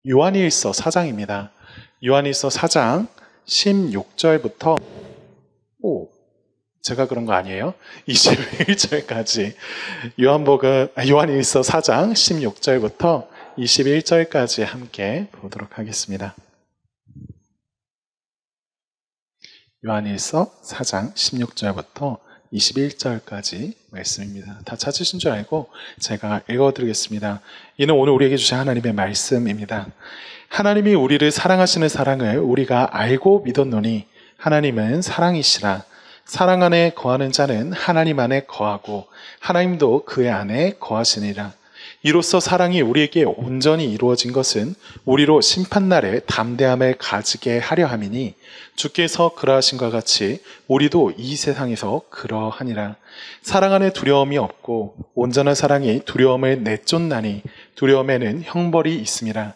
요한일서 4장입니다. 요한일서 4장 16절부터 제가 그런 거 아니에요? 21절까지 요한일서 4장 16절부터 21절까지 함께 보도록 하겠습니다. 요한일서 4장 16절부터 21절까지 말씀입니다. 다 찾으신 줄 알고 제가 읽어드리겠습니다. 이는 오늘 우리에게 주신 하나님의 말씀입니다. 하나님이 우리를 사랑하시는 사랑을 우리가 알고 믿었노니 하나님은 사랑이시라. 사랑 안에 거하는 자는 하나님 안에 거하고 하나님도 그의 안에 거하시니라. 이로써 사랑이 우리에게 온전히 이루어진 것은 우리로 심판날에 담대함을 가지게 하려 함이니 주께서 그러하신 것 같이 우리도 이 세상에서 그러하니라. 사랑 안에 두려움이 없고 온전한 사랑이 두려움을 내쫓나니 두려움에는 형벌이 있음이라.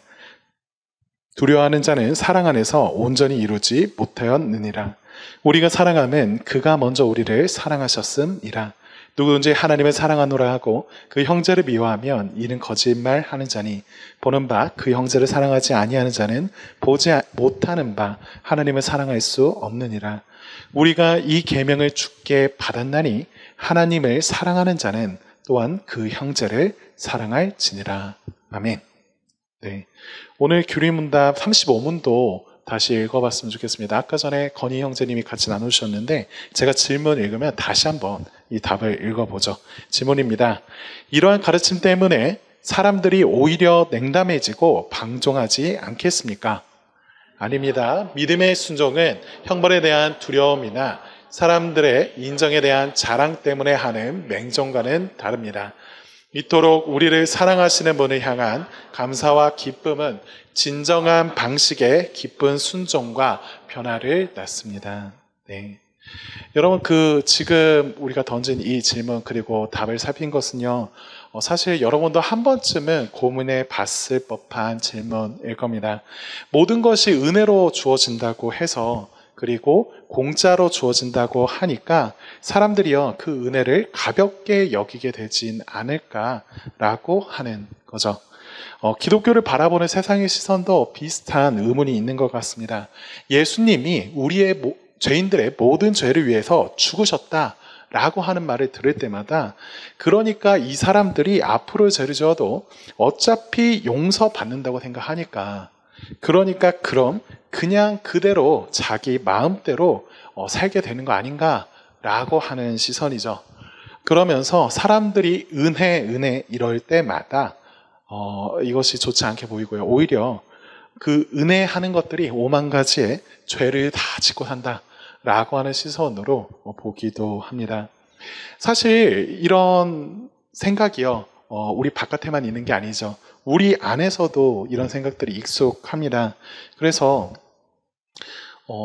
두려워하는 자는 사랑 안에서 온전히 이루지 못하였느니라. 우리가 사랑하면 그가 먼저 우리를 사랑하셨음이라. 누구든지 하나님을 사랑하노라 하고 그 형제를 미워하면 이는 거짓말하는 자니 보는 바 그 형제를 사랑하지 아니하는 자는 보지 못하는 바 하나님을 사랑할 수 없느니라. 우리가 이 계명을 주께 받았나니 하나님을 사랑하는 자는 또한 그 형제를 사랑할지니라. 아멘. 네, 오늘 규리문답 35문도 다시 읽어봤으면 좋겠습니다. 아까 전에 건희 형제님이 같이 나누셨는데 제가 질문 읽으면 다시 한번 이 답을 읽어보죠. 질문입니다. 이러한 가르침 때문에 사람들이 오히려 냉담해지고 방종하지 않겠습니까? 아닙니다. 믿음의 순종은 형벌에 대한 두려움이나 사람들의 인정에 대한 자랑 때문에 하는 맹종과는 다릅니다. 이토록 우리를 사랑하시는 분을 향한 감사와 기쁨은 진정한 방식의 기쁜 순종과 변화를 낳습니다. 네. 여러분, 지금 우리가 던진 이 질문 그리고 답을 살핀 것은요, 사실 여러분도 한 번쯤은 고민해 봤을 법한 질문일 겁니다. 모든 것이 은혜로 주어진다고 해서 그리고 공짜로 주어진다고 하니까 사람들이요, 그 은혜를 가볍게 여기게 되진 않을까라고 하는 거죠. 기독교를 바라보는 세상의 시선도 비슷한 의문이 있는 것 같습니다. 예수님이 우리의 죄인들의 모든 죄를 위해서 죽으셨다라고 하는 말을 들을 때마다 그러니까 이 사람들이 앞으로 죄를 지어도 어차피 용서받는다고 생각하니까 그러니까 그럼 그냥 그대로 자기 마음대로 살게 되는 거 아닌가라고 하는 시선이죠. 그러면서 사람들이 은혜 이럴 때마다 이것이 좋지 않게 보이고요. 오히려 그 은혜하는 것들이 오만 가지의 죄를 다 짓고 산다라고 하는 시선으로 보기도 합니다. 사실 이런 생각이요, 우리 바깥에만 있는 게 아니죠. 우리 안에서도 이런 생각들이 익숙합니다. 그래서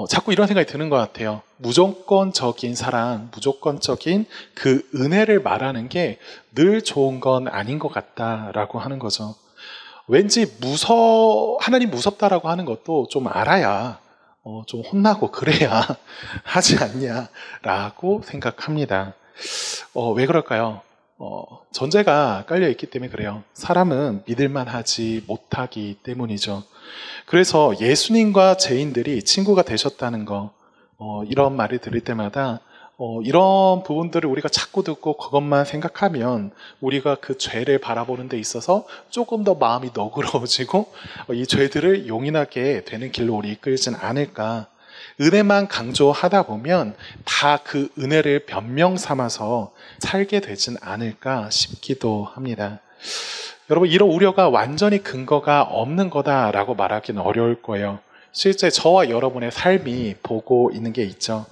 자꾸 이런 생각이 드는 것 같아요. 무조건적인 사랑, 무조건적인 그 은혜를 말하는 게 늘 좋은 건 아닌 것 같다라고 하는 거죠. 왠지 하나님 무섭다라고 하는 것도 좀 알아야 좀 혼나고 그래야 하지 않냐라고 생각합니다. 왜 그럴까요? 전제가 깔려있기 때문에 그래요. 사람은 믿을만 하지 못하기 때문이죠. 그래서 예수님과 죄인들이 친구가 되셨다는 거, 이런 말을 들을 때마다 이런 부분들을 우리가 자꾸 듣고 그것만 생각하면 우리가 그 죄를 바라보는 데 있어서 조금 더 마음이 너그러워지고 이 죄들을 용인하게 되는 길로 우리 이끌진 않을까. 은혜만 강조하다 보면 다 그 은혜를 변명 삼아서 살게 되진 않을까 싶기도 합니다. 여러분, 이런 우려가 완전히 근거가 없는 거다라고 말하기는 어려울 거예요. 실제 저와 여러분의 삶이 보고 있는 게 있죠.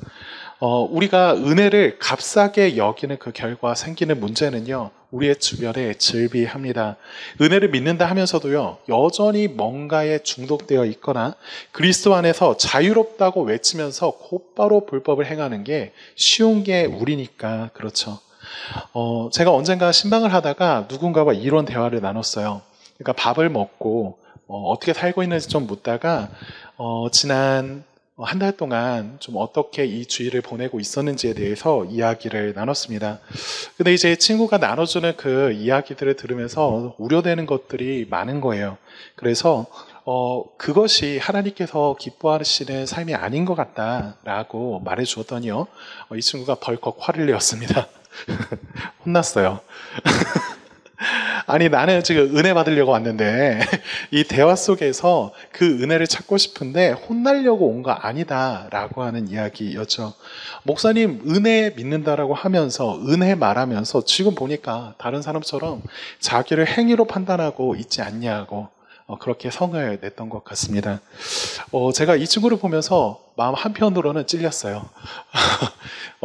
우리가 은혜를 값싸게 여기는 그 결과 생기는 문제는요, 우리의 주변에 즐비합니다. 은혜를 믿는다 하면서도요, 여전히 뭔가에 중독되어 있거나 그리스도 안에서 자유롭다고 외치면서 곧바로 불법을 행하는 게 쉬운 게 우리니까 그렇죠. 제가 언젠가 신방을 하다가 누군가와 이런 대화를 나눴어요. 그러니까 밥을 먹고 어떻게 살고 있는지 좀 묻다가 지난 한 달 동안 좀 어떻게 이 주일을 보내고 있었는지에 대해서 이야기를 나눴습니다. 근데 이제 친구가 나눠주는 그 이야기들을 들으면서 우려되는 것들이 많은 거예요. 그래서 그것이 하나님께서 기뻐하시는 삶이 아닌 것 같다라고 말해 주었더니요. 이 친구가 벌컥 화를 내었습니다. 혼났어요. 아니, 나는 지금 은혜 받으려고 왔는데 이 대화 속에서 그 은혜를 찾고 싶은데 혼나려고 온 거 아니다 라고 하는 이야기였죠. 목사님 은혜 믿는다라고 하면서 은혜 말하면서 지금 보니까 다른 사람처럼 자기를 행위로 판단하고 있지 않냐고 그렇게 성을 냈던 것 같습니다. 제가 이 친구를 보면서 마음 한편으로는 찔렸어요.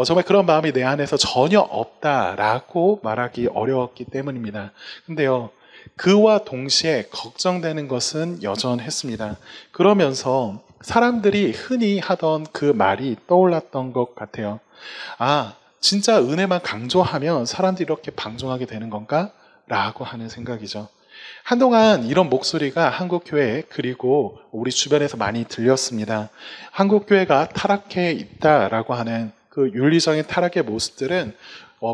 정말 그런 마음이 내 안에서 전혀 없다라고 말하기 어려웠기 때문입니다. 근데요, 그와 동시에 걱정되는 것은 여전했습니다. 그러면서 사람들이 흔히 하던 그 말이 떠올랐던 것 같아요. 아, 진짜 은혜만 강조하면 사람들이 이렇게 방종하게 되는 건가? 라고 하는 생각이죠. 한동안 이런 목소리가 한국교회 그리고 우리 주변에서 많이 들렸습니다. 한국교회가 타락해 있다라고 하는 그 윤리적인 타락의 모습들은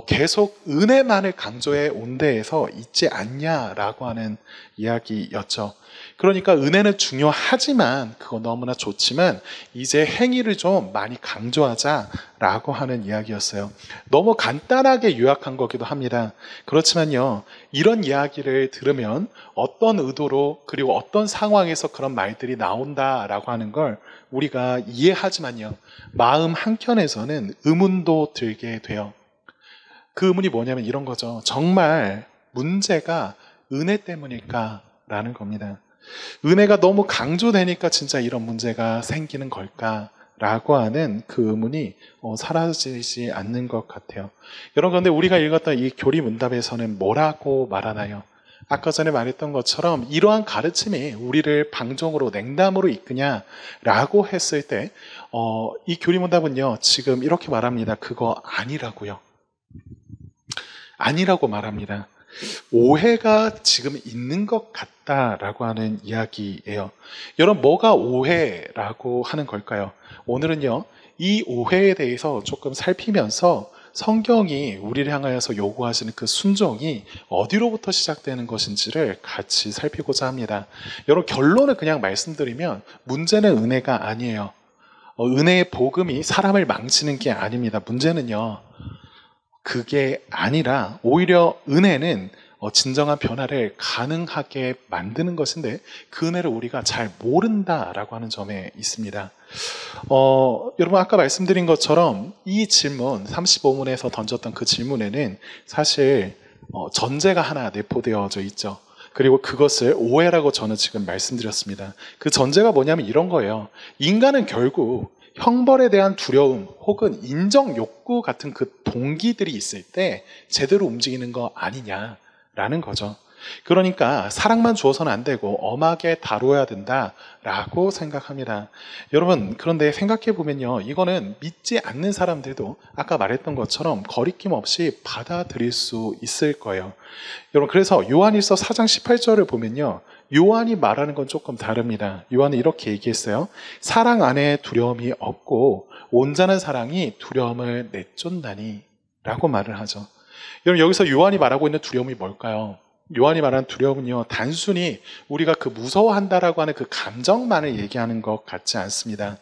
계속 은혜만을 강조해 온 데에서 있지 않냐라고 하는 이야기였죠. 그러니까 은혜는 중요하지만 그거 너무나 좋지만 이제 행위를 좀 많이 강조하자라고 하는 이야기였어요. 너무 간단하게 요약한 거기도 합니다. 그렇지만요, 이런 이야기를 들으면 어떤 의도로 그리고 어떤 상황에서 그런 말들이 나온다라고 하는 걸 우리가 이해하지만요, 마음 한켠에서는 의문도 들게 돼요. 그 의문이 뭐냐면 이런 거죠. 정말 문제가 은혜 때문일까? 라는 겁니다. 은혜가 너무 강조되니까 진짜 이런 문제가 생기는 걸까? 라고 하는 그 의문이 사라지지 않는 것 같아요. 여러분, 그런데 우리가 읽었던 이 교리문답에서는 뭐라고 말하나요? 아까 전에 말했던 것처럼 이러한 가르침이 우리를 방종으로 냉담으로 이끄냐라고 했을 때 이 교리문답은요, 지금 이렇게 말합니다. 그거 아니라고요. 아니라고 말합니다. 오해가 지금 있는 것 같다라고 하는 이야기예요. 여러분, 뭐가 오해라고 하는 걸까요? 오늘은요, 이 오해에 대해서 조금 살피면서 성경이 우리를 향하여서 요구하시는 그 순종이 어디로부터 시작되는 것인지를 같이 살피고자 합니다. 여러분, 결론을 그냥 말씀드리면 문제는 은혜가 아니에요. 은혜의 복음이 사람을 망치는 게 아닙니다. 문제는요, 그게 아니라 오히려 은혜는 진정한 변화를 가능하게 만드는 것인데 그 은혜를 우리가 잘 모른다라고 하는 점에 있습니다. 여러분, 아까 말씀드린 것처럼 이 질문 35문에서 던졌던 그 질문에는 사실 전제가 하나 내포되어져 있죠. 그리고 그것을 오해라고 저는 지금 말씀드렸습니다. 그 전제가 뭐냐면 이런 거예요. 인간은 결국 형벌에 대한 두려움 혹은 인정 욕구 같은 그 동기들이 있을 때 제대로 움직이는 거 아니냐라는 거죠. 그러니까 사랑만 주어서는 안 되고 엄하게 다루어야 된다라고 생각합니다. 여러분, 그런데 생각해 보면요, 이거는 믿지 않는 사람들도 아까 말했던 것처럼 거리낌 없이 받아들일 수 있을 거예요. 여러분, 그래서 요한일서 4장 18절을 보면요, 요한이 말하는 건 조금 다릅니다. 요한은 이렇게 얘기했어요. 사랑 안에 두려움이 없고 온전한 사랑이 두려움을 내쫓나니 라고 말을 하죠. 여러분, 여기서 요한이 말하고 있는 두려움이 뭘까요? 요한이 말하는 두려움은요, 단순히 우리가 그 무서워한다라고 하는 그 감정만을 얘기하는 것 같지 않습니다.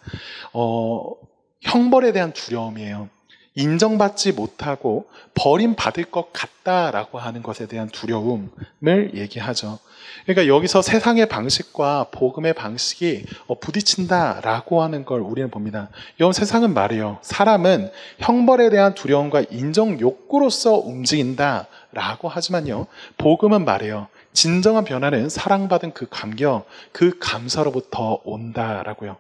형벌에 대한 두려움이에요. 인정받지 못하고 버림받을 것 같다라고 하는 것에 대한 두려움을 얘기하죠. 그러니까 여기서 세상의 방식과 복음의 방식이 부딪힌다라고 하는 걸 우리는 봅니다. 여러분, 세상은 말이에요. 사람은 형벌에 대한 두려움과 인정 욕구로서 움직인다라고 하지만요, 복음은 말이에요. 진정한 변화는 사랑받은 그 감격, 그 감사로부터 온다라고요.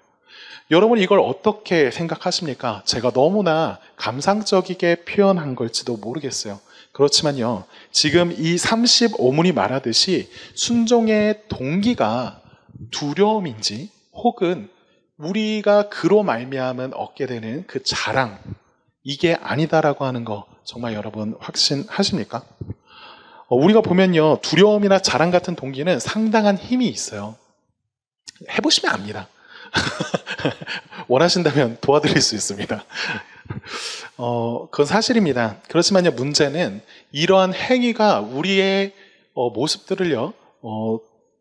여러분, 이걸 어떻게 생각하십니까? 제가 너무나 감상적이게 표현한 걸지도 모르겠어요. 그렇지만요, 지금 이 35문이 말하듯이 순종의 동기가 두려움인지 혹은 우리가 그로 말미암은 얻게 되는 그 자랑, 이게 아니다라고 하는 거 정말 여러분 확신하십니까? 우리가 보면요, 두려움이나 자랑 같은 동기는 상당한 힘이 있어요. 해보시면 압니다. 원하신다면 도와드릴 수 있습니다. 그건 사실입니다. 그렇지만요, 문제는 이러한 행위가 우리의 모습들을요,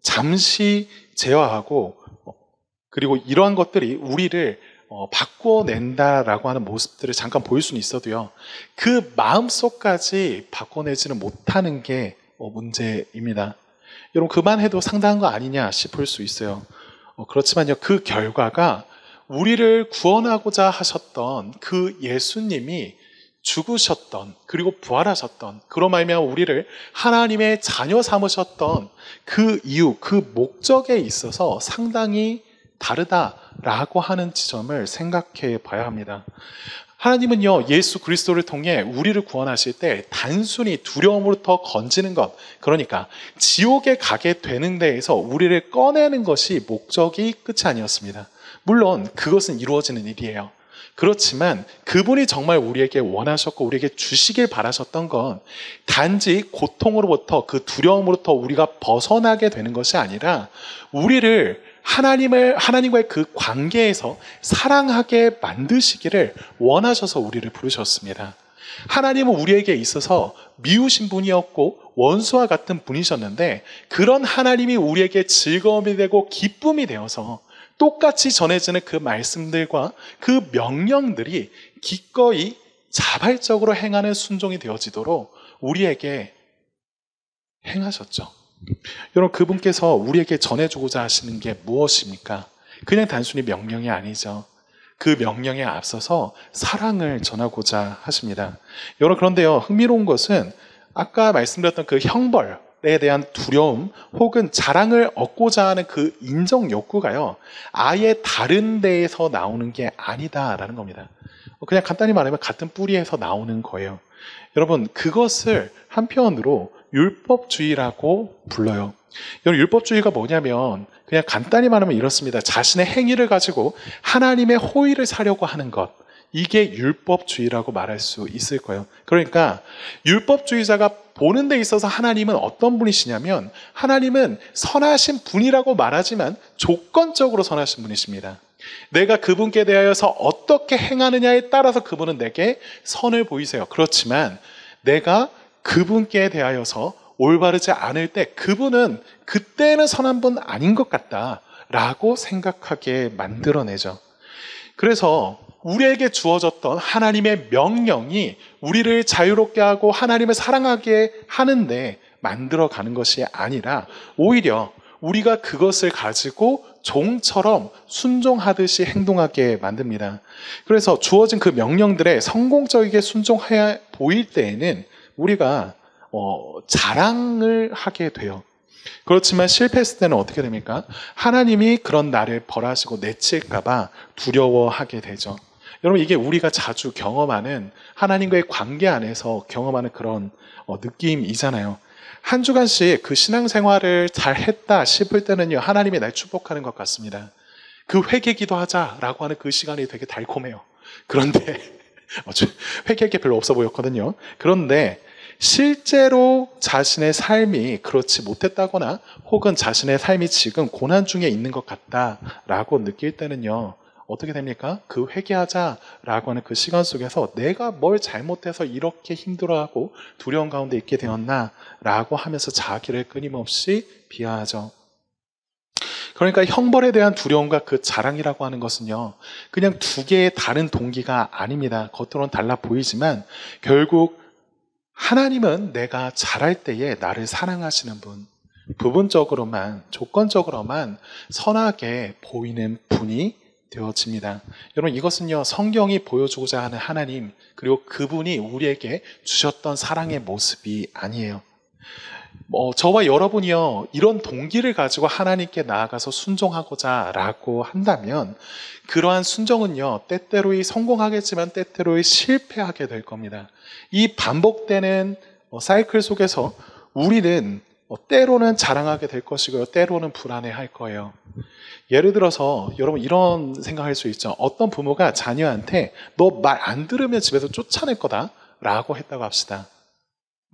잠시 제어하고 그리고 이러한 것들이 우리를 바꿔낸다라고 하는 모습들을 잠깐 보일 수는 있어도요. 그 마음속까지 바꿔내지는 못하는 게 문제입니다. 여러분 그만해도 상당한 거 아니냐 싶을 수 있어요. 그렇지만요. 그 결과가 우리를 구원하고자 하셨던 그 예수님이 죽으셨던 그리고 부활하셨던 그로 말미암아 우리를 하나님의 자녀 삼으셨던 그 이유, 그 목적에 있어서 상당히 다르다라고 하는 지점을 생각해 봐야 합니다. 하나님은요, 예수 그리스도를 통해 우리를 구원하실 때 단순히 두려움으로부터 건지는 것, 그러니까 지옥에 가게 되는 데에서 우리를 꺼내는 것이 목적이 끝이 아니었습니다. 물론 그것은 이루어지는 일이에요. 그렇지만 그분이 정말 우리에게 원하셨고 우리에게 주시길 바라셨던 건 단지 고통으로부터 그 두려움으로부터 우리가 벗어나게 되는 것이 아니라 우리를 하나님과의 그 관계에서 사랑하게 만드시기를 원하셔서 우리를 부르셨습니다. 하나님은 우리에게 있어서 미우신 분이었고 원수와 같은 분이셨는데 그런 하나님이 우리에게 즐거움이 되고 기쁨이 되어서 똑같이 전해지는 그 말씀들과 그 명령들이 기꺼이 자발적으로 행하는 순종이 되어지도록 우리에게 행하셨죠. 여러분 그분께서 우리에게 전해주고자 하시는 게 무엇입니까? 그냥 단순히 명령이 아니죠. 그 명령에 앞서서 사랑을 전하고자 하십니다. 여러분 그런데요 흥미로운 것은 아까 말씀드렸던 그 형벌에 대한 두려움 혹은 자랑을 얻고자 하는 그 인정 욕구가요 아예 다른 데에서 나오는 게 아니다라는 겁니다. 그냥 간단히 말하면 같은 뿌리에서 나오는 거예요. 여러분 그것을 한편으로 율법주의라고 불러요. 여러분 율법주의가 뭐냐면 그냥 간단히 말하면 이렇습니다. 자신의 행위를 가지고 하나님의 호의를 사려고 하는 것, 이게 율법주의라고 말할 수 있을 거예요. 그러니까 율법주의자가 보는 데 있어서 하나님은 어떤 분이시냐면 하나님은 선하신 분이라고 말하지만 조건적으로 선하신 분이십니다. 내가 그분께 대하여서 어떻게 행하느냐에 따라서 그분은 내게 선을 보이세요. 그렇지만 내가 그분께 대하여서 올바르지 않을 때 그분은 그때는 선한 분 아닌 것 같다라고 생각하게 만들어내죠. 그래서 우리에게 주어졌던 하나님의 명령이 우리를 자유롭게 하고 하나님을 사랑하게 하는데 만들어가는 것이 아니라 오히려 우리가 그것을 가지고 종처럼 순종하듯이 행동하게 만듭니다. 그래서 주어진 그 명령들에 성공적이게 순종해야 보일 때에는 우리가 자랑을 하게 돼요. 그렇지만 실패했을 때는 어떻게 됩니까? 하나님이 그런 나를 벌하시고 내칠까봐 두려워하게 되죠. 여러분 이게 우리가 자주 경험하는 하나님과의 관계 안에서 경험하는 그런 느낌이잖아요. 한 주간씩 그 신앙생활을 잘 했다 싶을 때는요 하나님이 날 축복하는 것 같습니다. 그 회개기도 하자라고 하는 그 시간이 되게 달콤해요. 그런데 회개할 게 별로 없어 보였거든요. 그런데 실제로 자신의 삶이 그렇지 못했다거나 혹은 자신의 삶이 지금 고난 중에 있는 것 같다라고 느낄 때는요 어떻게 됩니까? 그 회개하자라고 하는 그 시간 속에서 내가 뭘 잘못해서 이렇게 힘들어하고 두려움 가운데 있게 되었나라고 하면서 자기를 끊임없이 비하하죠. 그러니까 형벌에 대한 두려움과 그 자랑이라고 하는 것은요 그냥 두 개의 다른 동기가 아닙니다. 겉으로는 달라 보이지만 결국 하나님은 내가 잘할 때에 나를 사랑하시는 분, 부분적으로만, 조건적으로만 선하게 보이는 분이 되어집니다. 여러분 이것은요 성경이 보여주고자 하는 하나님 그리고 그분이 우리에게 주셨던 사랑의 모습이 아니에요. 저와 여러분이요 이런 동기를 가지고 하나님께 나아가서 순종하고자 라고 한다면 그러한 순종은요 때때로이 성공하겠지만 때때로이 실패하게 될 겁니다. 이 반복되는 사이클 속에서 우리는 때로는 자랑하게 될 것이고요 때로는 불안해할 거예요. 예를 들어서 여러분 이런 생각할 수 있죠. 어떤 부모가 자녀한테 너 말 안 들으면 집에서 쫓아낼 거다 라고 했다고 합시다.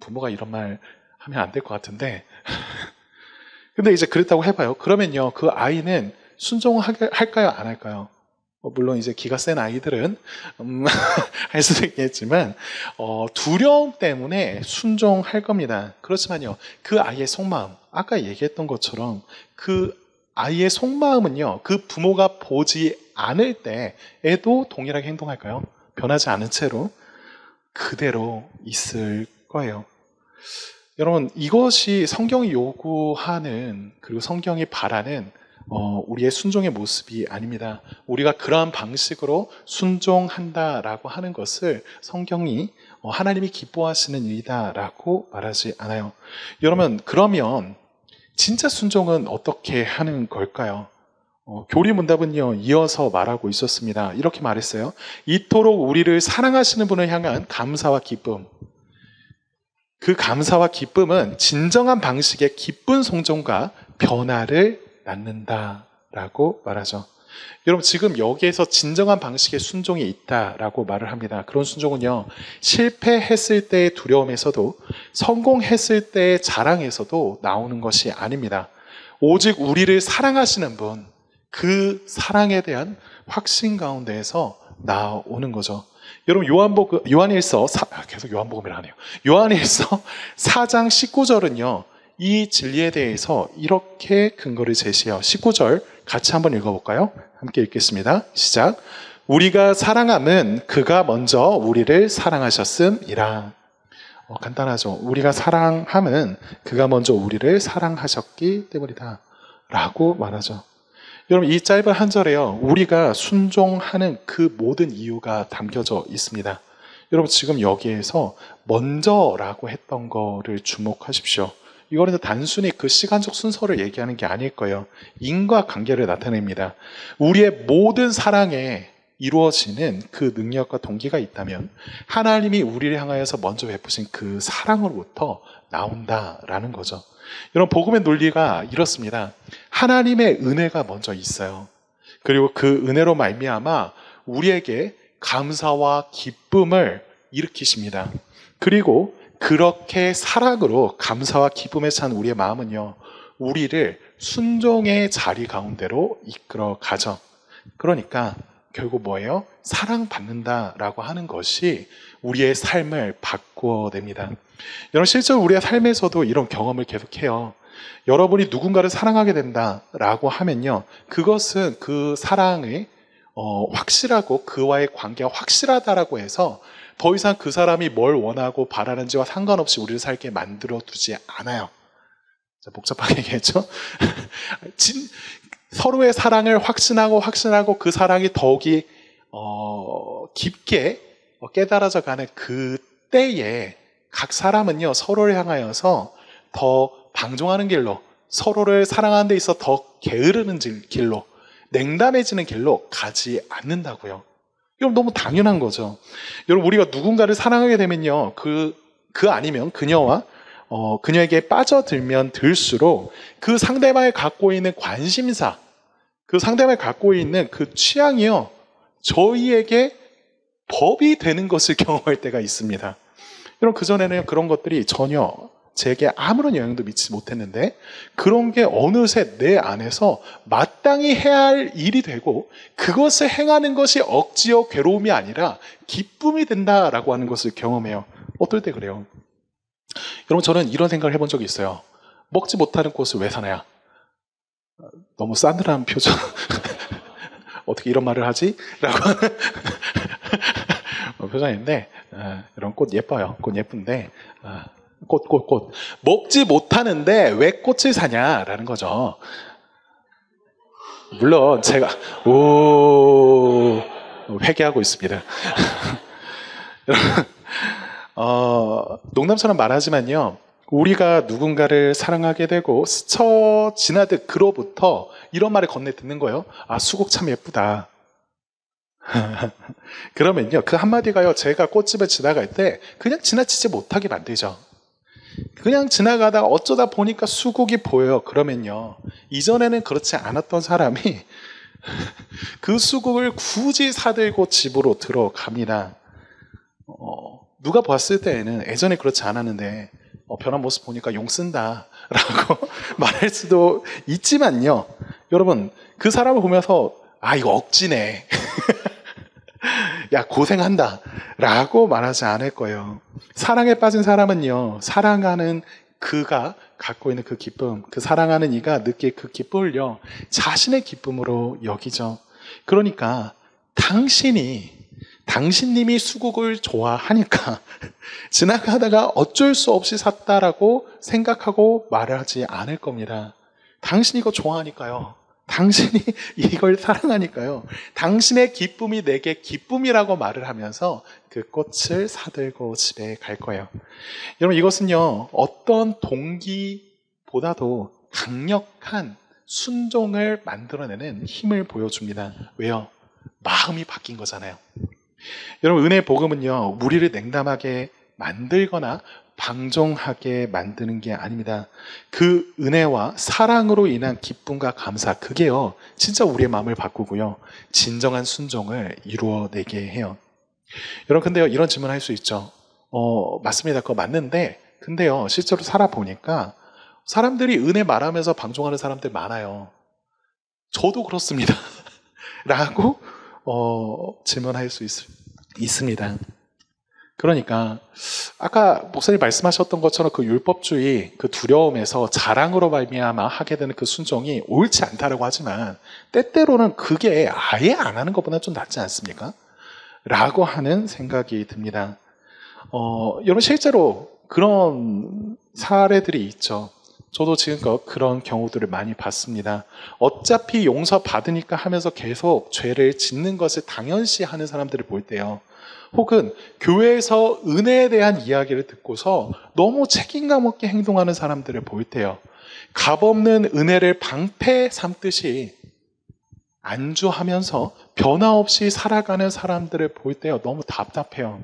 부모가 이런 말 하면 안 될 것 같은데 근데 이제 그랬다고 해봐요. 그러면요 그 아이는 순종할까요 안 할까요? 물론 이제 기가 센 아이들은 할 수도 있겠지만 두려움 때문에 순종할 겁니다. 그렇지만요 그 아이의 속마음 아까 얘기했던 것처럼 그 아이의 속마음은요, 그 부모가 보지 않을 때에도 동일하게 행동할까요? 변하지 않은 채로 그대로 있을 거예요. 여러분, 이것이 성경이 요구하는, 그리고 성경이 바라는 우리의 순종의 모습이 아닙니다. 우리가 그러한 방식으로 순종한다라고 하는 것을 성경이 하나님이 기뻐하시는 일이다라고 말하지 않아요. 여러분, 그러면 진짜 순종은 어떻게 하는 걸까요? 교리문답은요, 이어서 말하고 있었습니다. 이렇게 말했어요. 이토록 우리를 사랑하시는 분을 향한 감사와 기쁨. 그 감사와 기쁨은 진정한 방식의 기쁜 송종과 변화를 낳는다라고 말하죠. 여러분, 지금 여기에서 진정한 방식의 순종이 있다라고 말을 합니다. 그런 순종은요, 실패했을 때의 두려움에서도 성공했을 때의 자랑에서도 나오는 것이 아닙니다. 오직 우리를 사랑하시는 분, 그 사랑에 대한 확신 가운데에서 나오는 거죠. 여러분, 요한일서 계속 요한복음이라 하네요. 요한일서 4장 19절은요, 이 진리에 대해서 이렇게 근거를 제시해요. 19절 같이 한번 읽어볼까요? 함께 읽겠습니다. 시작. 우리가 사랑함은 그가 먼저 우리를 사랑하셨음이라. 간단하죠. 우리가 사랑함은 그가 먼저 우리를 사랑하셨기 때문이다 라고 말하죠. 여러분, 이 짧은 한 절에요, 우리가 순종하는 그 모든 이유가 담겨져 있습니다. 여러분, 지금 여기에서 먼저라고 했던 거를 주목하십시오. 이거는 단순히 그 시간적 순서를 얘기하는 게 아닐 거예요. 인과관계를 나타냅니다. 우리의 모든 사랑에 이루어지는 그 능력과 동기가 있다면 하나님이 우리를 향하여서 먼저 베푸신 그 사랑으로부터 나온다라는 거죠. 여러분, 복음의 논리가 이렇습니다. 하나님의 은혜가 먼저 있어요. 그리고 그 은혜로 말미암아 우리에게 감사와 기쁨을 일으키십니다. 그리고 그렇게 사랑으로 감사와 기쁨에 찬 우리의 마음은요, 우리를 순종의 자리 가운데로 이끌어 가죠. 그러니까 결국 뭐예요? 사랑받는다라고 하는 것이 우리의 삶을 바꾸어냅니다. 여러분, 실제로 우리의 삶에서도 이런 경험을 계속해요. 여러분이 누군가를 사랑하게 된다라고 하면요, 그것은 그 사랑이 확실하고 그와의 관계가 확실하다라고 해서 더 이상 그 사람이 뭘 원하고 바라는지와 상관없이 우리를 살게 만들어 두지 않아요. 복잡하게 얘기했죠? 서로의 사랑을 확신하고 그 사랑이 더욱이 깊게 깨달아져 가는 그때에 각 사람은요, 서로를 향하여서 더 방종하는 길로, 서로를 사랑하는 데 있어 더 게으르는 길로, 냉담해지는 길로 가지 않는다고요. 이건 너무 당연한 거죠. 여러분, 우리가 누군가를 사랑하게 되면요, 그 아니면 그녀와 그녀에게 빠져들면 들수록 그 상대방이 갖고 있는 관심사, 그 상대방이 갖고 있는 그 취향이요, 저희에게 법이 되는 것을 경험할 때가 있습니다. 여러분, 그전에는 그런 것들이 전혀 제게 아무런 영향도 미치지 못했는데, 그런 게 어느새 내 안에서 마땅히 해야 할 일이 되고, 그것을 행하는 것이 억지요 괴로움이 아니라 기쁨이 된다라고 하는 것을 경험해요. 어떨 때 그래요? 여러분, 저는 이런 생각을 해본 적이 있어요. 먹지 못하는 꽃을 왜 사나요? 너무 싸늘한 표정. 어떻게 이런 말을 하지? 라고 하는 표정인데, 이런 꽃 예뻐요. 꽃 예쁜데, 꽃. 먹지 못하는데 왜 꽃을 사냐라는 거죠. 물론 제가 회개하고 있습니다. 농담처럼 말하지만요, 우리가 누군가를 사랑하게 되고 스쳐 지나듯 그로부터 이런 말을 건네 듣는 거예요. 아, 수국 참 예쁘다. 그러면요, 그 한마디가요, 제가 꽃집을 지나갈 때 그냥 지나치지 못하게 만들죠. 그냥 지나가다가 어쩌다 보니까 수국이 보여요. 그러면요, 이전에는 그렇지 않았던 사람이 그 수국을 굳이 사들고 집으로 들어갑니다. 누가 봤을 때에는 예전에 그렇지 않았는데 변한 모습 보니까 용 쓴다 라고 말할 수도 있지만요, 여러분, 그 사람을 보면서 아, 이거 억지네. 야, 고생한다 라고 말하지 않을 거예요. 사랑에 빠진 사람은요, 사랑하는 그가 갖고 있는 그 기쁨, 그 사랑하는 이가 느낄 그 기쁨을요, 자신의 기쁨으로 여기죠. 그러니까 당신님이 수국을 좋아하니까 지나가다가 어쩔 수 없이 샀다라고 생각하고 말하지 않을 겁니다. 당신이 이거 좋아하니까요. 당신이 이걸 사랑하니까요. 당신의 기쁨이 내게 기쁨이라고 말을 하면서 그 꽃을 사들고 집에 갈 거예요. 여러분, 이것은요, 어떤 동기보다도 강력한 순종을 만들어내는 힘을 보여줍니다. 왜요? 마음이 바뀐 거잖아요. 여러분, 은혜의 복음은요, 우리를 냉담하게 만들거나 방종하게 만드는 게 아닙니다. 그 은혜와 사랑으로 인한 기쁨과 감사, 그게요, 진짜 우리의 마음을 바꾸고요, 진정한 순종을 이루어내게 해요. 여러분, 근데요, 이런 질문 할 수 있죠. 맞습니다. 그거 맞는데, 근데요, 실제로 살아보니까 사람들이 은혜 말하면서 방종하는 사람들 많아요. 저도 그렇습니다. 라고 질문할 수 있습니다. 그러니까 아까 목사님 말씀하셨던 것처럼 그 율법주의, 그 두려움에서 자랑으로 말미암아 하게 되는 그 순종이 옳지 않다라고 하지만, 때때로는 그게 아예 안 하는 것보다 좀 낫지 않습니까? 라고 하는 생각이 듭니다. 여러분, 실제로 그런 사례들이 있죠. 저도 지금껏 그런 경우들을 많이 봤습니다. 어차피 용서받으니까 하면서 계속 죄를 짓는 것을 당연시 하는 사람들을 볼 때요, 혹은 교회에서 은혜에 대한 이야기를 듣고서 너무 책임감 없게 행동하는 사람들을 볼 때요, 값없는 은혜를 방패 삼듯이 안주하면서 변화 없이 살아가는 사람들을 볼 때요, 너무 답답해요.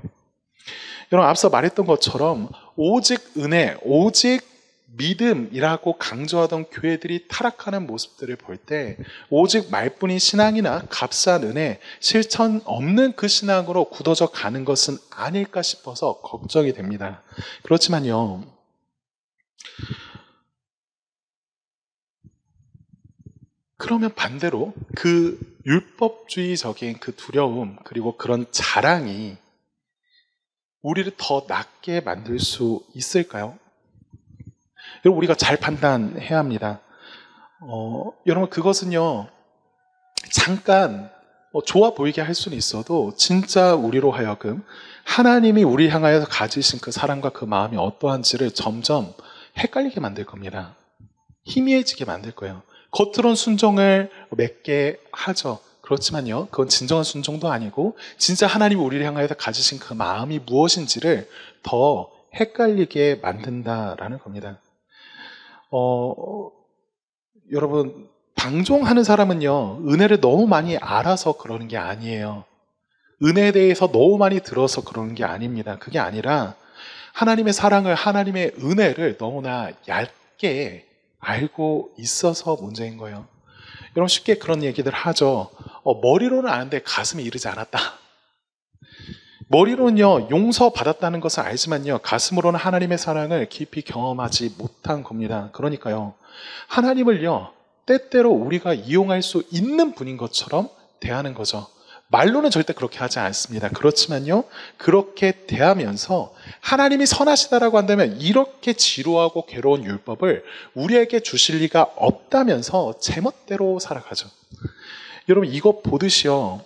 여러분, 앞서 말했던 것처럼 오직 은혜, 오직 믿음이라고 강조하던 교회들이 타락하는 모습들을 볼 때, 오직 말뿐인 신앙이나 값싼 은혜, 실천 없는 그 신앙으로 굳어져 가는 것은 아닐까 싶어서 걱정이 됩니다. 그렇지만요, 그러면 반대로 그 율법주의적인 그 두려움, 그리고 그런 자랑이 우리를 더 낫게 만들 수 있을까요? 여러분, 우리가 잘 판단해야 합니다. 여러분, 그것은요, 잠깐 좋아 보이게 할 수는 있어도 진짜 우리로 하여금 하나님이 우리 향하여서 가지신 그 사랑과 그 마음이 어떠한지를 점점 헷갈리게 만들 겁니다. 희미해지게 만들 거예요. 겉으론 순종을 맺게 하죠. 그렇지만요, 그건 진정한 순종도 아니고 진짜 하나님이 우리를 향하여서 가지신 그 마음이 무엇인지를 더 헷갈리게 만든다라는 겁니다. 여러분, 방종하는 사람은요, 은혜를 너무 많이 알아서 그러는 게 아니에요. 은혜에 대해서 너무 많이 들어서 그러는 게 아닙니다. 그게 아니라 하나님의 사랑을, 하나님의 은혜를 너무나 얇게 알고 있어서 문제인 거예요. 여러분, 쉽게 그런 얘기들 하죠. 머리로는 아는데 가슴이 이르지 않았다. 머리로는요, 용서받았다는 것을 알지만요, 가슴으로는 하나님의 사랑을 깊이 경험하지 못한 겁니다. 그러니까요, 하나님을요, 때때로 우리가 이용할 수 있는 분인 것처럼 대하는 거죠. 말로는 절대 그렇게 하지 않습니다. 그렇지만요, 그렇게 대하면서 하나님이 선하시다라고 한다면 이렇게 지루하고 괴로운 율법을 우리에게 주실 리가 없다면서 제멋대로 살아가죠. 여러분, 이거 보듯이요,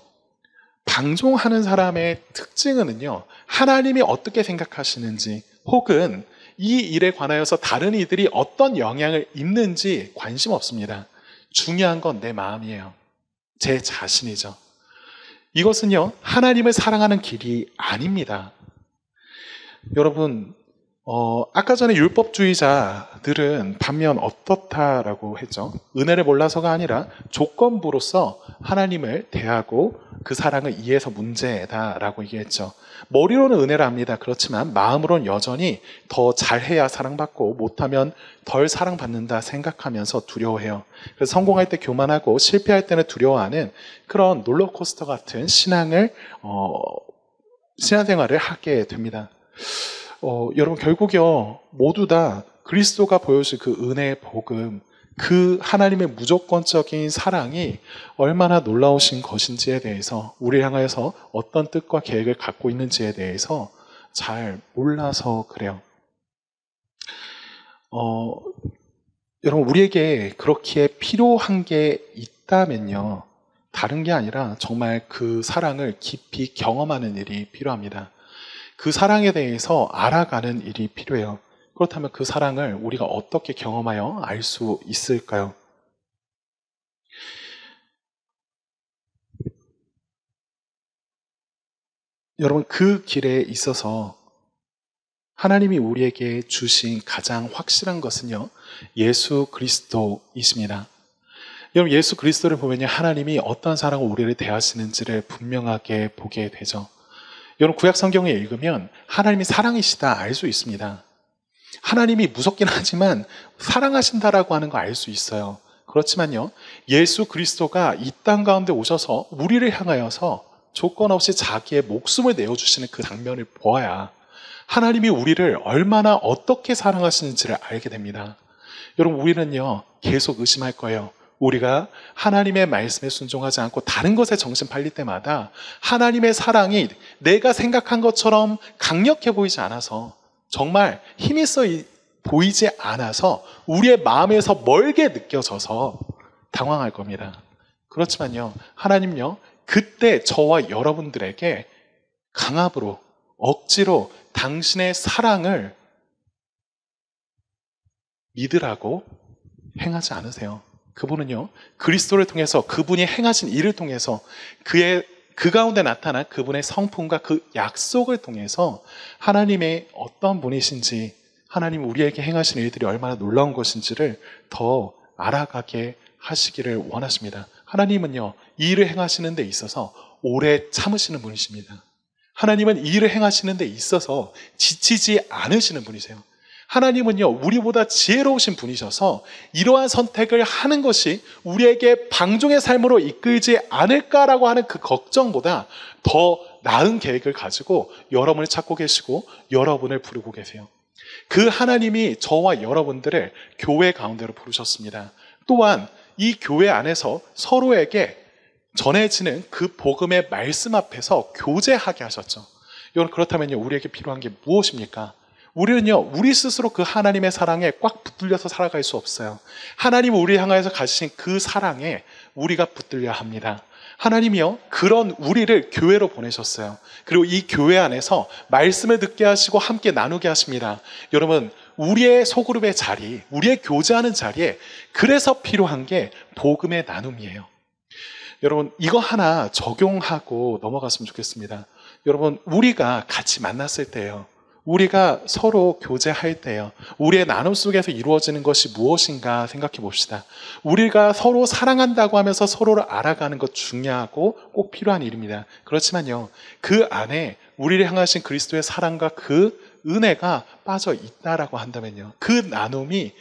방종하는 사람의 특징은요, 하나님이 어떻게 생각하시는지, 혹은 이 일에 관하여서 다른 이들이 어떤 영향을 입는지 관심 없습니다. 중요한 건 내 마음이에요. 제 자신이죠. 이것은요, 하나님을 사랑하는 길이 아닙니다. 여러분, 아까 전에 율법주의자들은 반면 어떻다라고 했죠? 은혜를 몰라서가 아니라 조건부로서 하나님을 대하고 그 사랑을 이해해서 문제다라고 얘기했죠. 머리로는 은혜를 합니다. 그렇지만 마음으로는 여전히 더 잘해야 사랑받고 못하면 덜 사랑받는다 생각하면서 두려워해요. 그래서 성공할 때 교만하고 실패할 때는 두려워하는 그런 롤러코스터 같은 신앙생활을 하게 됩니다. 여러분, 결국요, 모두 다 그리스도가 보여줄 그 은혜의 복음, 그 하나님의 무조건적인 사랑이 얼마나 놀라우신 것인지에 대해서, 우리를 향하여서 어떤 뜻과 계획을 갖고 있는지에 대해서 잘 몰라서 그래요. 어, 여러분, 우리에게 그렇게 필요한 게 있다면요. 다른 게 아니라 정말 그 사랑을 깊이 경험하는 일이 필요합니다. 그 사랑에 대해서 알아가는 일이 필요해요. 그렇다면 그 사랑을 우리가 어떻게 경험하여 알 수 있을까요? 여러분, 그 길에 있어서 하나님이 우리에게 주신 가장 확실한 것은요, 예수 그리스도이십니다. 여러분, 예수 그리스도를 보면요, 하나님이 어떤 사랑으로 우리를 대하시는지를 분명하게 보게 되죠. 여러분, 구약 성경에 읽으면 하나님이 사랑이시다 알 수 있습니다. 하나님이 무섭긴 하지만 사랑하신다라고 하는 거 알 수 있어요. 그렇지만요, 예수 그리스도가 이 땅 가운데 오셔서 우리를 향하여서 조건 없이 자기의 목숨을 내어주시는 그 장면을 보아야 하나님이 우리를 얼마나 어떻게 사랑하시는지를 알게 됩니다. 여러분, 우리는요, 계속 의심할 거예요. 우리가 하나님의 말씀에 순종하지 않고 다른 것에 정신 팔릴 때마다 하나님의 사랑이 내가 생각한 것처럼 강력해 보이지 않아서, 정말 힘이 써 보이지 않아서 우리의 마음에서 멀게 느껴져서 당황할 겁니다. 그렇지만요, 하나님요, 그때 저와 여러분들에게 강압으로, 억지로 당신의 사랑을 믿으라고 행하지 않으세요. 그분은요, 그리스도를 통해서, 그분이 행하신 일을 통해서, 그 가운데 나타난 그분의 성품과 그 약속을 통해서 하나님의 어떤 분이신지, 하나님 우리에게 행하신 일들이 얼마나 놀라운 것인지를 더 알아가게 하시기를 원하십니다. 하나님은요, 이 일을 행하시는 데 있어서 오래 참으시는 분이십니다. 하나님은 이 일을 행하시는 데 있어서 지치지 않으시는 분이세요. 하나님은요, 우리보다 지혜로우신 분이셔서 이러한 선택을 하는 것이 우리에게 방종의 삶으로 이끌지 않을까라고 하는 그 걱정보다 더 나은 계획을 가지고 여러분을 찾고 계시고 여러분을 부르고 계세요. 그 하나님이 저와 여러분들을 교회 가운데로 부르셨습니다. 또한 이 교회 안에서 서로에게 전해지는 그 복음의 말씀 앞에서 교제하게 하셨죠. 여러분, 그렇다면요, 우리에게 필요한 게 무엇입니까? 우리는요, 우리 스스로 그 하나님의 사랑에 꽉 붙들려서 살아갈 수 없어요. 하나님 우리 향하여서 가지신 그 사랑에 우리가 붙들려야 합니다. 하나님이요, 그런 우리를 교회로 보내셨어요. 그리고 이 교회 안에서 말씀을 듣게 하시고 함께 나누게 하십니다. 여러분, 우리의 소그룹의 자리, 우리의 교제하는 자리에 그래서 필요한 게 복음의 나눔이에요. 여러분, 이거 하나 적용하고 넘어갔으면 좋겠습니다. 여러분, 우리가 같이 만났을 때요, 우리가 서로 교제할 때요, 우리의 나눔 속에서 이루어지는 것이 무엇인가 생각해 봅시다. 우리가 서로 사랑한다고 하면서 서로를 알아가는 것 중요하고 꼭 필요한 일입니다. 그렇지만요, 그 안에 우리를 향하신 그리스도의 사랑과 그 은혜가 빠져 있다라고 한다면요, 그 나눔이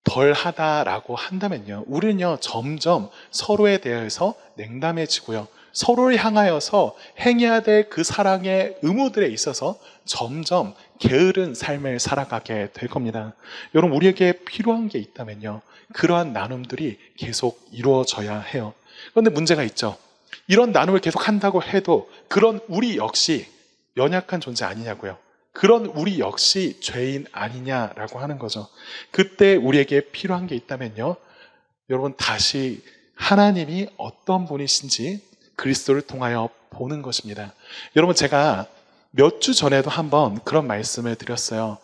덜하다라고 한다면요, 우리는요, 점점 서로에 대해서 냉담해지고요, 서로를 향하여서 행해야 될 그 사랑의 의무들에 있어서 점점 게으른 삶을 살아가게 될 겁니다. 여러분, 우리에게 필요한 게 있다면요, 그러한 나눔들이 계속 이루어져야 해요. 그런데 문제가 있죠. 이런 나눔을 계속 한다고 해도 그런 우리 역시 연약한 존재 아니냐고요. 그런 우리 역시 죄인 아니냐라고 하는 거죠. 그때 우리에게 필요한 게 있다면요, 여러분, 다시 하나님이 어떤 분이신지 그리스도를 통하여 보는 것입니다. 여러분, 제가 몇 주 전에도 한번 그런 말씀을 드렸어요.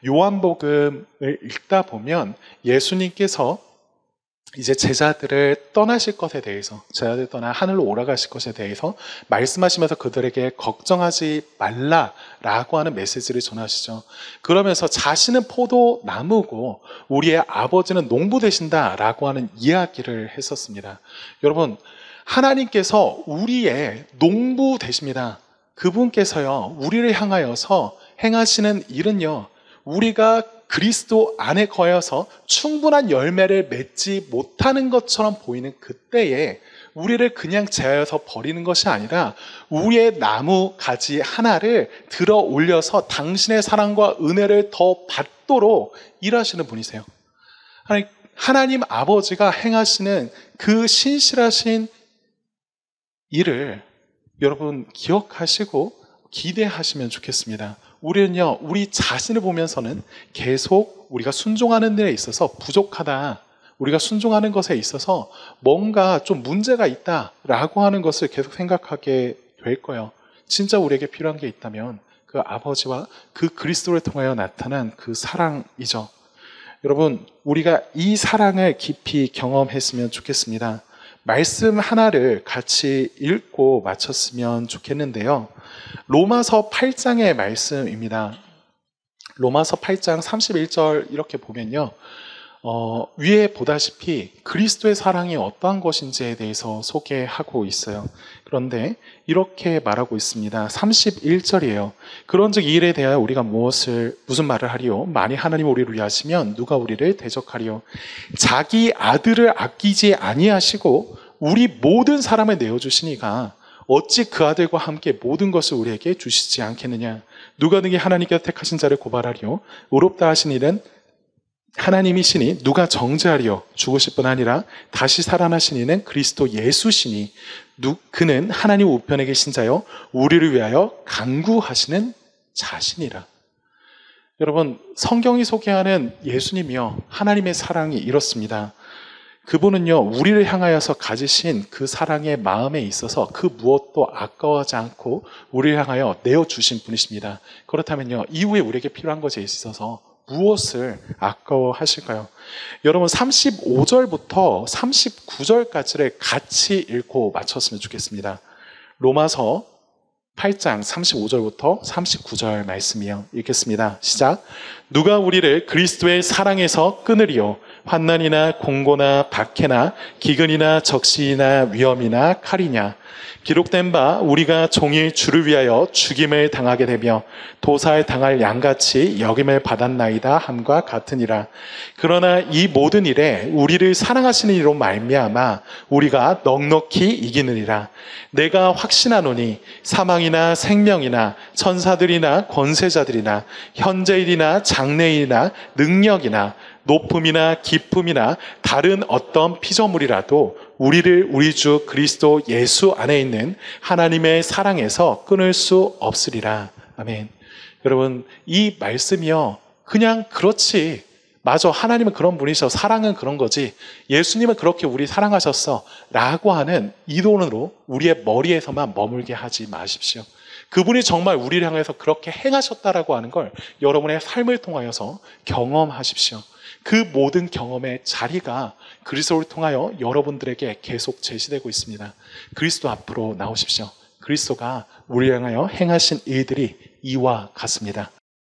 요한복음을 읽다 보면 예수님께서 이제 제자들을 떠나실 것에 대해서, 제자들 떠나 하늘로 올라가실 것에 대해서 말씀하시면서 그들에게 걱정하지 말라라고 하는 메시지를 전하시죠. 그러면서 자신은 포도나무고 우리의 아버지는 농부 되신다라고 하는 이야기를 했었습니다. 여러분, 하나님께서 우리의 농부 되십니다. 그분께서요, 우리를 향하여서 행하시는 일은요, 우리가 그리스도 안에 거여서 충분한 열매를 맺지 못하는 것처럼 보이는 그때에 우리를 그냥 제하여서 버리는 것이 아니라 우리의 나무 가지 하나를 들어 올려서 당신의 사랑과 은혜를 더 받도록 일하시는 분이세요. 하나님 아버지가 행하시는 그 신실하신 일을 여러분 기억하시고 기대하시면 좋겠습니다. 우리는요, 우리 자신을 보면서는 계속 우리가 순종하는 데 있어서 부족하다, 우리가 순종하는 것에 있어서 뭔가 좀 문제가 있다라고 하는 것을 계속 생각하게 될 거예요. 진짜 우리에게 필요한 게 있다면 그 아버지와 그 그리스도를 통하여 나타난 그 사랑이죠. 여러분, 우리가 이 사랑을 깊이 경험했으면 좋겠습니다. 말씀 하나를 같이 읽고 마쳤으면 좋겠는데요. 로마서 8장의 말씀입니다. 로마서 8장 31절 이렇게 보면요. 위에 보다시피 그리스도의 사랑이 어떠한 것인지에 대해서 소개하고 있어요. 그런데 이렇게 말하고 있습니다. 31절이에요. 그런즉 이 일에 대하여 우리가 무슨 말을 하리요? 만일 하나님 우리를 위하시면 누가 우리를 대적하리요? 자기 아들을 아끼지 아니하시고 우리 모든 사람을 내어주시니가 어찌 그 아들과 함께 모든 것을 우리에게 주시지 않겠느냐? 누가 능히 하나님께서 택하신 자를 고발하리요? 의롭다 하신 일은 하나님이시니 누가 정죄하리요? 죽으실 뿐 아니라 다시 살아나신 이는 그리스도 예수시니 그는 하나님 우편에 계신 자요 우리를 위하여 간구하시는 자신이라. 여러분, 성경이 소개하는 예수님이요, 하나님의 사랑이 이렇습니다. 그분은요, 우리를 향하여서 가지신 그 사랑의 마음에 있어서 그 무엇도 아까워하지 않고 우리를 향하여 내어주신 분이십니다. 그렇다면요, 이후에 우리에게 필요한 것에 있어서 무엇을 아까워하실까요? 여러분, 35절부터 39절까지를 같이 읽고 마쳤으면 좋겠습니다. 로마서 8장 35절부터 39절 말씀이요. 읽겠습니다. 시작. 누가 우리를 그리스도의 사랑에서 끊으리요? 환난이나 공고나 박해나 기근이나 적시나 위험이나 칼이냐? 기록된 바 우리가 종일 주를 위하여 죽임을 당하게 되며 도살 당할 양같이 여김을 받았나이다 함과 같으니라. 그러나 이 모든 일에 우리를 사랑하시는 이로 말미암아 우리가 넉넉히 이기느니라. 내가 확신하노니 사망이나 생명이나 천사들이나 권세자들이나 현재일이나 장래일이나 능력이나 높음이나 깊음이나 다른 어떤 피조물이라도 우리를 우리 주 그리스도 예수 안에 있는 하나님의 사랑에서 끊을 수 없으리라. 아멘. 여러분, 이 말씀이요, 그냥 그렇지, 맞아, 하나님은 그런 분이셔, 사랑은 그런 거지, 예수님은 그렇게 우리 사랑하셨어 라고 하는 이론으로 우리의 머리에서만 머물게 하지 마십시오. 그분이 정말 우리를 향해서 그렇게 행하셨다라고 하는 걸 여러분의 삶을 통하여서 경험하십시오. 그 모든 경험의 자리가 그리스도를 통하여 여러분들에게 계속 제시되고 있습니다. 그리스도 앞으로 나오십시오. 그리스도가 우리를 향하여 행하신 일들이 이와 같습니다.